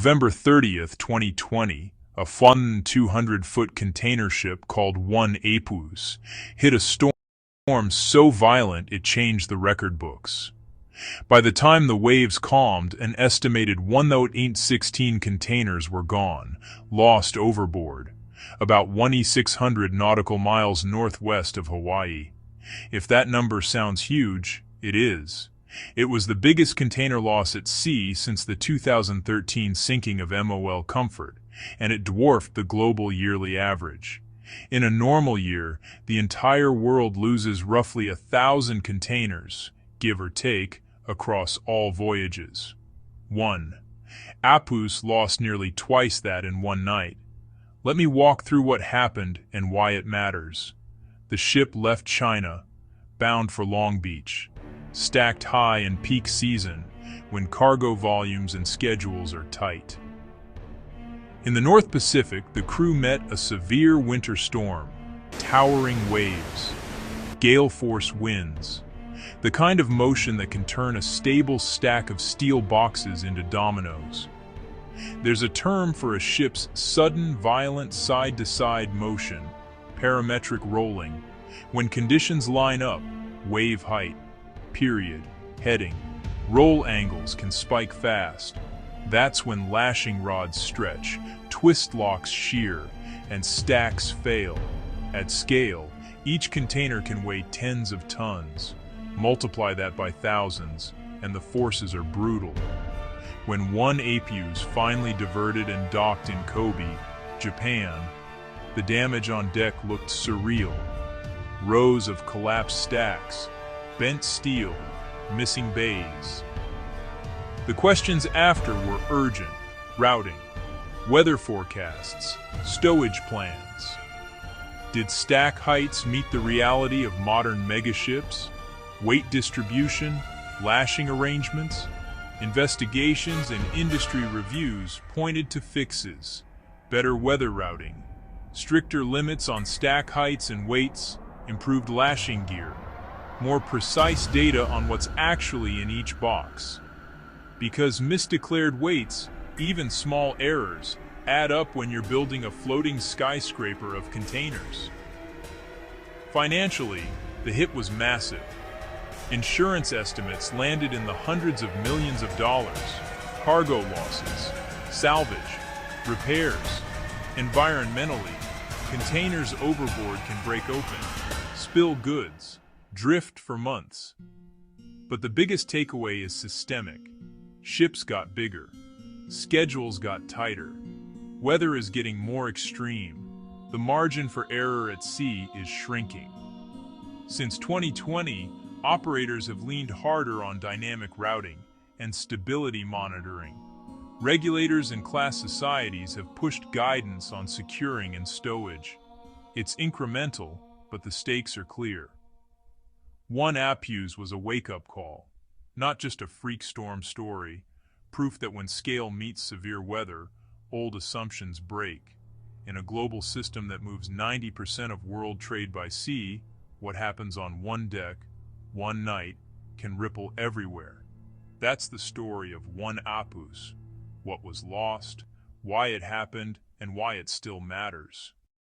November 30th, 2020, a 200-foot container ship called one APUS hit a storm so violent it changed the record books. By the time the waves calmed, an estimated 1,816 containers were gone, lost overboard, about 2,600 nautical miles northwest of Hawaii. If that number sounds huge, it is. It was the biggest container loss at sea since the 2013 sinking of MOL Comfort, and it dwarfed the global yearly average. In a normal year, the entire world loses roughly 1,000 containers, give or take, across all voyages. 1. APUS lost nearly twice that in one night. Let me walk through what happened and why it matters. The ship left China, bound for Long Beach, stacked high in peak season when cargo volumes and schedules are tight. In the North Pacific, the crew met a severe winter storm, towering waves, gale-force winds, the kind of motion that can turn a stable stack of steel boxes into dominoes. There's a term for a ship's sudden, violent side-to-side motion, parametric rolling. When conditions line up, wave height, period, heading, roll angles can spike fast. That's when lashing rods stretch, twist locks shear, and stacks fail. At scale, each container can weigh tens of tons. Multiply that by thousands, and the forces are brutal. When one APUS finally diverted and docked in Kobe, Japan, the damage on deck looked surreal. Rows of collapsed stacks, bent steel, missing bays. The questions after were urgent: routing, weather forecasts, stowage plans. Did stack heights meet the reality of modern megaships? Weight distribution, lashing arrangements? Investigations and industry reviews pointed to fixes: better weather routing, stricter limits on stack heights and weights, improved lashing gear, more precise data on what's actually in each box. Because misdeclared weights, even small errors, add up when you're building a floating skyscraper of containers. Financially, the hit was massive. Insurance estimates landed in the hundreds of millions of dollars. Cargo losses, salvage, repairs. Environmentally, containers overboard can break open, spill goods, drift for months. But the biggest takeaway is systemic. Ships got bigger. Schedules got tighter. Weather is getting more extreme. The margin for error at sea is shrinking. Since 2020, operators have leaned harder on dynamic routing and stability monitoring. Regulators and class societies have pushed guidance on securing and stowage. It's incremental, but the stakes are clear. One APUS was a wake-up call, not just a freak storm story, proof that when scale meets severe weather, old assumptions break. In a global system that moves 90% of world trade by sea, what happens on one deck, one night, can ripple everywhere. That's the story of one APUS, what was lost, why it happened, and why it still matters.